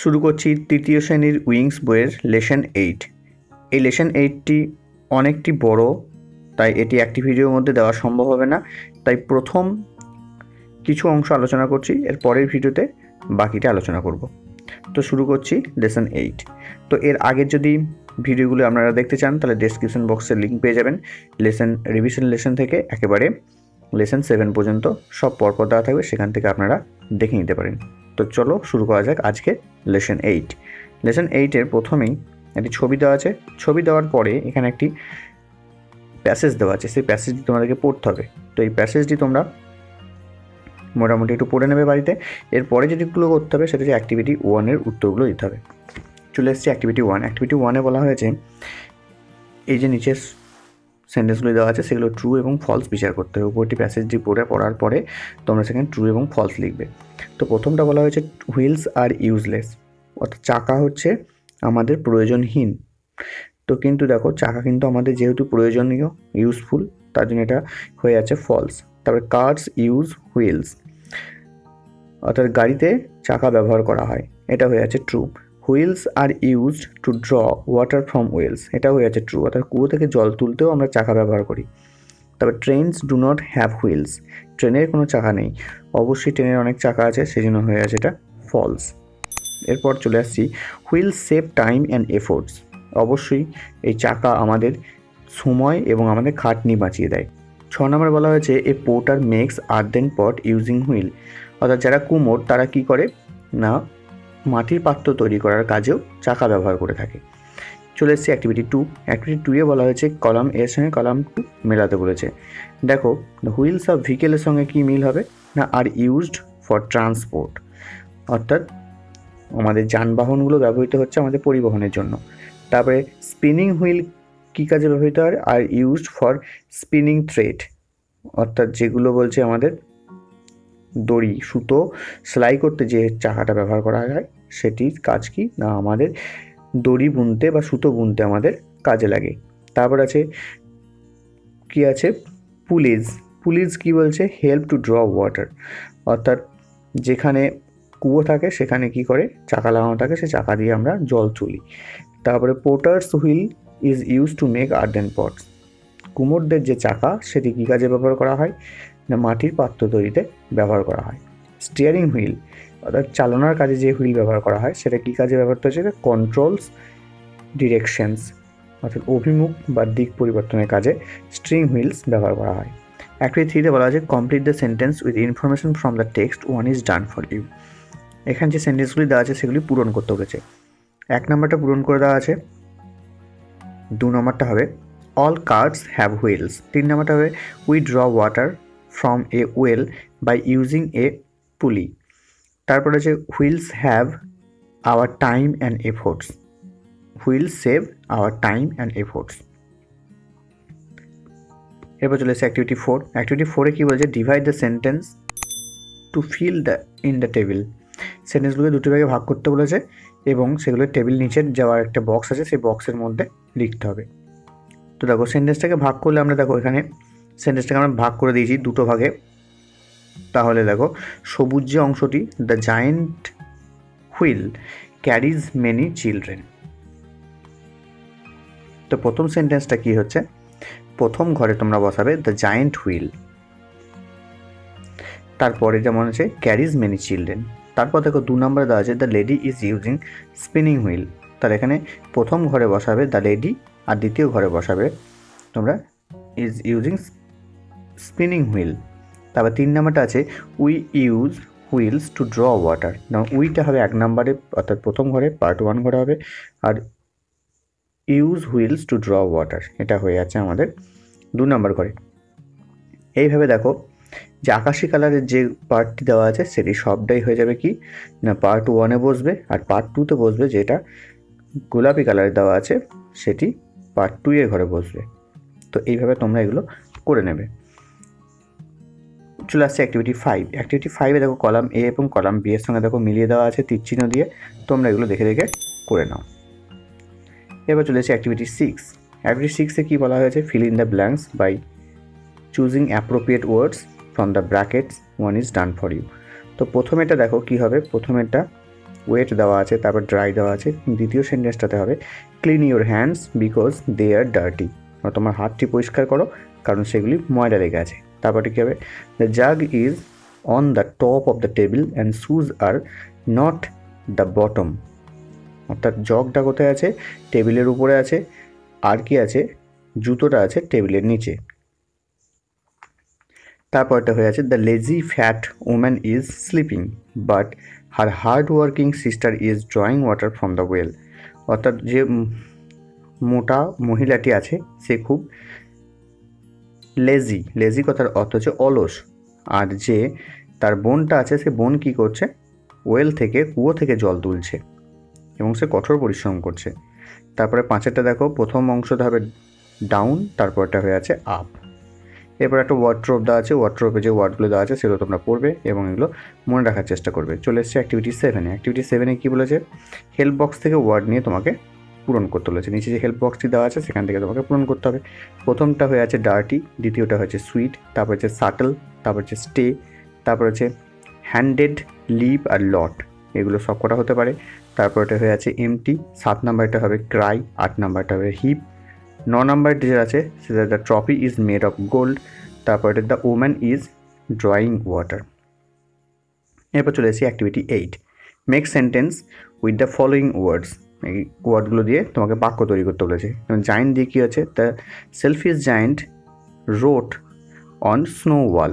শুরু করছি তৃতীয় শ্রেণীর উইংস বইয়ের লেসন 8। এই লেসন 8টি অনেকটি বড়, তাই এটি একটি ভিডিওর মধ্যে দেওয়া সম্ভব হবে না। তাই প্রথম কিছু অংশ আলোচনা করছি, এর পরের ভিডিওতে বাকিটা আলোচনা করব। তো শুরু করছি লেসন 8। তো এর আগের যদি ভিডিওগুলো আপনারা দেখতে চান তাহলে ডেসক্রিপশন বক্সে লিঙ্ক পেয়ে যাবেন। রিভিশন লেসন থেকে একেবারে লেসন 7 পর্যন্ত সব পরপর দেওয়া থাকবে, সেখান থেকে আপনারা দেখে নিতে পারেন। তো চলো শুরু করা যাক আজকে লেসন 8। লেসন 8-এর প্রথমেই একটি ছবি দেওয়া আছে। ছবি দেওয়ার পরে এখানে একটি প্যাসেজ দেওয়া আছে, সেই প্যাসেজটি তোমাদেরকে পড়তে হবে। তো এই প্যাসেজটি তোমরা মোটামুটি একটু পড়ে নেবে বাড়িতে। এরপরে যেটিগুলো করতে হবে সেটা হচ্ছে অ্যাক্টিভিটি 1-এর উত্তরগুলো দিতে হবে। চলে এসেছি অ্যাক্টিভিটি 1। অ্যাক্টিভিটি 1-এ বলা হয়েছে এই যে নিচের সেন্টেন্সগুলো দেওয়া আছে সেগুলো ট্রু এবং ফলস বিচার করতে হবে। উপরটি প্যাসেজটি পড়ার পরে তোমরা সেখানে ট্রু এবং ফলস লিখবে। তো প্রথমটা বলা হয়েছে হুইলস আর ইউজলেস, অর্থাৎ চাকা হচ্ছে আমাদের প্রয়োজনহীন। তো কিন্তু দেখো চাকা কিন্তু আমাদের যেহেতু প্রয়োজনীয়, ইউজফুল, তার জন্য এটা হয়ে যাচ্ছে ফলস। তারপরে কার্স ইউজ হুইলস, অর্থাৎ গাড়িতে চাকা ব্যবহার করা হয়, এটা হয়ে যাচ্ছে true. Wheels are used to draw water from wells, এটা হয়ে যাচ্ছে ট্রু, অর্থাৎ কুয়ো থেকে জল তুলতেও আমরা চাকা ব্যবহার করি। তবে trains do not have wheels, ট্রেনের কোনো চাকা নেই। অবশ্যই ট্রেনের অনেক চাকা আছে, সেই জন্য হয়ে আছে এটা ফলস। এরপর চলে আসছি wheels save time and efforts, অবশ্যই এই চাকা আমাদের সময় এবং আমাদের খাটনি বাঁচিয়ে দেয়। 6 নম্বরে বলা হয়েছে এ পোর্টার মেক্স আর্দেন পট ইউজিং হুইল, অর্থাৎ যারা কুমোর তারা কি করে না মাটির পাত্র তৈরি করার কাজেও চাকা ব্যবহার করে থাকে। চলে এসেছি অ্যাক্টিভিটি 2। অ্যাক্টিভিটি 2-এ বলা হয়েছে কলাম এর সঙ্গে কলাম 2 মেলাতে বলেছে। দেখো হুইলস অফ ভেহিকেলের সঙ্গে কি মিল হবে না আর ইউজড ফর ট্রান্সপোর্ট, অর্থাৎ আমাদের যানবাহনগুলো ব্যবহৃত হচ্ছে আমাদের পরিবহনের জন্য। তারপরে স্পিনিং হুইল কী কাজে ব্যবহৃত হয় are used for spinning thread, অর্থাৎ যেগুলো বলছে আমাদের দড়ি সুতো সেলাই করতে যে চাকাটা ব্যবহার করা হয় সেটির কাজ কি না আমাদের দড়ি বুনতে বা সুতো বুনতে আমাদের কাজে লাগে। তারপর আছে কি আছে পুলিজ। পুলিজ কি বলছে হেল্প টু ড্র ওয়াটার, অর্থাৎ যেখানে কুয়ো থাকে সেখানে কি করে চাকা লাগানো থাকে, সে চাকা দিয়ে আমরা জল তুলি। তারপরে potter's wheel is use to make earthen pots, কুমোরদের যে চাকা সেটি কী কাজে ব্যবহার করা হয় না মাটির পাত্র তৈরিতে ব্যবহার করা হয়। স্টিয়ারিং হুইল, অর্থাৎ চালনার কাজে যে হুইল ব্যবহার করা হয় সেটা কী কাজে ব্যবহৃত হচ্ছে কন্ট্রোলস ডিরেকশনস, অর্থাৎ অভিমুখ বা দিক পরিবর্তনের কাজে স্ট্রিং হুইলস ব্যবহার করা হয়। অ্যাক্টিভিটি 3-তে বলা আছে complete the sentence with information from the text one is done for you. এখানে যে সেন্টেন্সগুলি দেওয়া আছে সেগুলি পূরণ করতে বলেছে। 1 নম্বরটা পূরণ করে দেওয়া আছে। 2 নম্বরটা হবে অল কার্টস হ্যাভ হুইলস। 3 নম্বরটা হবে we draw water from a well by using a pulley. তারপরে আছে wheels have our time and efforts, wheels save our time and efforts. এরপর চলে এসেছে অ্যাক্টিভিটি 4। অ্যাক্টিভিটি 4-এ কী বলছে divide the sentence to fill the in the table. সেন্টেন্সগুলোকে দুটি ভাগে ভাগ করতে বলেছে এবং সেগুলো টেবিল নিচের যাওয়ার একটা বক্স আছে, সেই বক্সের মধ্যে লিখতে হবে। তো দেখো সেন্টেন্সটাকে ভাগ করলে আমরা দেখো এখানে সেন্টেন্সটাকে আমরা ভাগ করে দিয়েছি দুটো ভাগে। তাহলে দেখো সবুজ যে অংশটি the giant wheel carries many children. তো প্রথম সেন্টেন্সটা কি হচ্ছে, প্রথম ঘরে তোমরা বসাবে দ্য জায়েন্ট হুইল, তারপরে যেমন আছে ক্যারিজ মেনি চিলড্রেন। তারপর দেখো 2 নম্বরে দেওয়া আছে the lady is using spinning wheel, তাহলে এখানে প্রথম ঘরে বসাবে দ্য লেডি আর দ্বিতীয় ঘরে বসাবে তোমরা ইজ ইউজিং স্পিনিং হুইল। তারপর 3 নম্বরটা আছে we use wheels to draw water, উইটা হবে 1 নম্বরে অর্থাৎ প্রথম ঘরে, পার্ট 1 ঘরে হবে, আর use wheels to draw water এটা হয়ে যাচ্ছে আমাদের 2 নম্বর ঘরে। এইভাবে দেখো যে আকাশি কালারের যে পার্টটি দেওয়া আছে সেটি সবটাই হয়ে যাবে কি না পার্ট 1-এ বসবে, আর পার্ট 2-তে বসবে যেটা গোলাপি কালারের দেওয়া আছে সেটি পার্ট 2-এর ঘরে বসবে। তো এইভাবে তোমরা এগুলো করে নেবে। চলে আসছে অ্যাক্টিভিটি 5। অ্যাক্টিভিটি 5-এ দেখো কলাম এ এবং কলাম বি এর সঙ্গে দেখো মিলিয়ে দেওয়া আছে তীর চিহ্ন দিয়ে, তোমরা এগুলো দেখে দেখে করে নাও। এবার চলে এসেছে অ্যাক্টিভিটি 6। অ্যাক্টিভিটি 6-এ কী বলা হয়েছে fill in the blanks by choosing appropriate words from the brackets one is done for you. তো প্রথমেটা দেখো কী হবে, প্রথমেরটা ওয়েট দেওয়া আছে, তারপর ড্রাই দেওয়া আছে। দ্বিতীয় সেন্টেন্সটাতে হবে clean your hands because they are dirty, তোমার হাতটি পরিষ্কার করো কারণ সেগুলি ময়লা লেগে আছে। তারপরে কী হবে, the jug is on the top of the table and shoes are not the bottom, অর্থাৎ জগটা কোথায় আছে, টেবিলের উপরে আছে, আর কি আছে, জুতোটা আছে টেবিলের নিচে। তারপরটা হয়ে আছে the lazy fat woman is sleeping but her hard working sister is drawing water from the well, অর্থাৎ যে মোটা মহিলাটি আছে সে খুব লেজি, লেজি কথার অর্থ হচ্ছে অলস, আর যে তার বোনটা আছে সে বোন কী করছে, ওয়েল থেকে, কুয়ো থেকে জল তুলছে এবং সে কঠোর পরিশ্রম করছে। তারপরে পাঁচেরটা দেখো, প্রথম অংশটা হবে ডাউন, তারপরটা হয়ে আছে আপ। এরপর একটা ওয়ার্ড্রোব দেওয়া আছে, ওয়ার্ড্রোবে যে ওয়ার্ডগুলো দেওয়া আছে সেগুলো তোমরা পড়বে এবং এগুলো মনে রাখার চেষ্টা করবে। চলে এসছে অ্যাক্টিভিটি 7-এ। অ্যাক্টিভিটি 7-এ কী বলেছে, হেল্প বক্স থেকে ওয়ার্ড নিয়ে তোমাকে পূরণ করতে বলেছে। নিচে যে হেল্প বক্সটি দেওয়া আছে সেখান থেকে তোমাকে পূরণ করতে হবে। প্রথমটা হয়ে আছে ডার্টি, দ্বিতীয়টা হচ্ছে সুইট, তারপর হচ্ছে সাটল, তারপর হচ্ছে স্টে, তারপর হচ্ছে হ্যান্ডেড, লিভ আর লট, এগুলো সব কটা হতে পারে। তারপরটা হয়ে আছে এমটি, 7 নাম্বারটা হবে ক্রাই, 8 নাম্বারটা হবে হিপ, 9 নাম্বার যে আছে সেটা the trophy is made of gold, তারপরে the woman is drawing water. এরপর চলে এসেছি activity 8, make sentence with the following words, এই ওয়ার্ডগুলো দিয়ে তোমাকে বাক্য তৈরি করতে বলেছে। জায়েন্ট দিয়ে কী আছে, the selfish giant wrote on snow wall,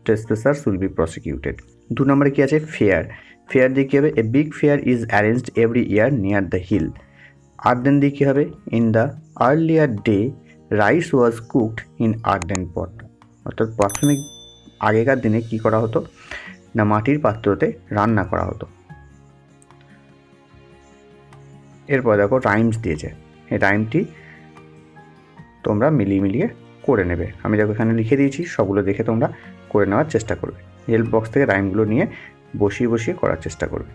trespassers will be prosecuted. 2 নম্বরে কী আছে, ফেয়ার, ফেয়ার দিয়ে কী হবে, a big fair is arranged every year near the hill. Earthen দিয়ে কী হবে, in the earlier day rice was cooked in earthen pot, অর্থাৎ প্রাথমিক আগেকার দিনে কী করা হতো না, মাটির পাত্রতে রান্না করা হতো। এরপর দেখো রাইমস দিয়েছে, এই রাইমটি তোমরা মিলিয়ে মিলিয়ে করে নেবে। আমি দেখো এখানে লিখে দিয়েছি, সবগুলো দেখে তোমরা করে নেওয়ার চেষ্টা করবে। হেল্প বক্স থেকে রাইমগুলো নিয়ে বসিয়ে বসিয়ে করার চেষ্টা করবে।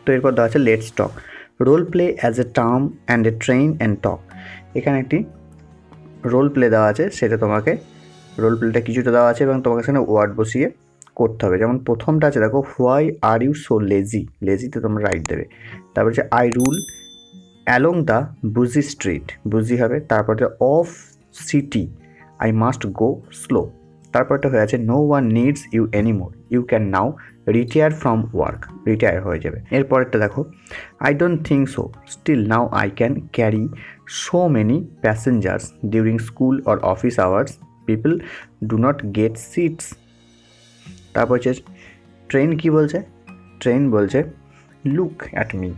তো এরপর দেওয়া আছে let's talk, role play as a tram and a train and talk. এখানে একটি রোল প্লে দেওয়া আছে, সেটা তোমাকে রোল প্লেটা কিছুটা দেওয়া আছে এবং তোমাকে সেখানে ওয়ার্ড বসিয়ে করতে হবে। যেমন প্রথমটা আছে দেখো, why are you so lazy, লেজিতে তোমরা রাইট দেবে। তারপর হচ্ছে I roll along the busy street, busy হবে। তারপরে of city I must go slow. তারপরটা হয়ে আছে no one needs you anymore, you can now retire from work, retire হয়ে যাবে। এরপরেরটা দেখো, I don't think so still now I can carry so many passengers during school or office hours, people do not gate seats. তারপর হচ্ছে train কী বলছে, train বলছে look at me,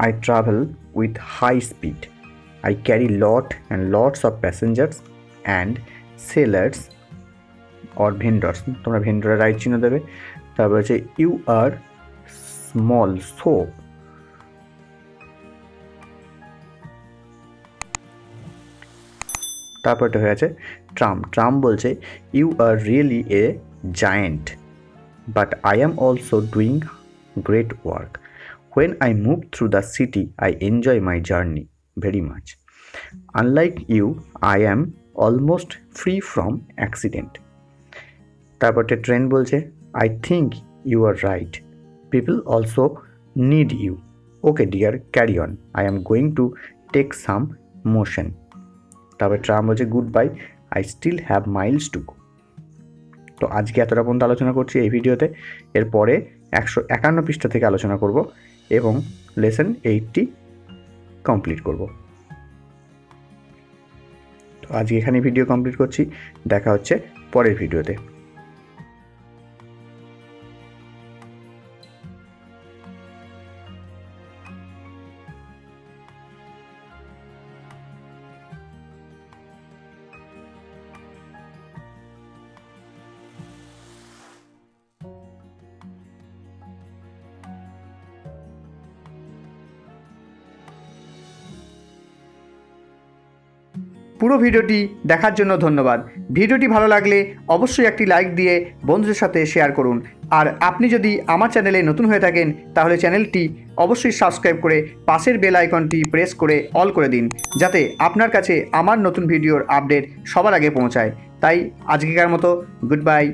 I travel with high speed. I carry lot and lots of passengers and sailors or vendors. তোমরা ভেন্ডরের right চিহ্ন দেবে। তারপর হচ্ছে you R small so, তারপরটা হয়ে আছে ট্রাম, ট্রাম বলছে you are really a giant but I am also doing great work. When I move through the city, I enjoy my journey very much. Unlike you, I am almost free from accident. তারপরে train বলছে I think you are right. People also need you. Okay dear, carry on. I am going to take some motion. তারপরে tram বলছে goodbye. I still have miles to go. তো আজকে এতটা পর্যন্ত আলোচনা করছি এই ভিডিওতে। এরপরে 151 পৃষ্ঠা থেকে আলোচনা করব এবং লেসন 8টি কমপ্লিট করব। তো আজকে এখানে ভিডিও কমপ্লিট করছি, দেখা হচ্ছে পরের ভিডিওতে। পুরো ভিডিওটি দেখার জন্য ধন্যবাদ। ভিডিওটি ভালো লাগলে অবশ্যই একটি লাইক দিয়ে বন্ধুদের সাথে শেয়ার করুন। আর আপনি যদি আমার চ্যানেলে নতুন হয়ে থাকেন তাহলে চ্যানেলটি অবশ্যই সাবস্ক্রাইব করে পাশের বেল আইকনটি প্রেস করে অল করে দিন, যাতে আপনার কাছে আমার নতুন ভিডিওর আপডেট সবার আগে পৌঁছায়। তাই আজকেকার মতো গুড বাই।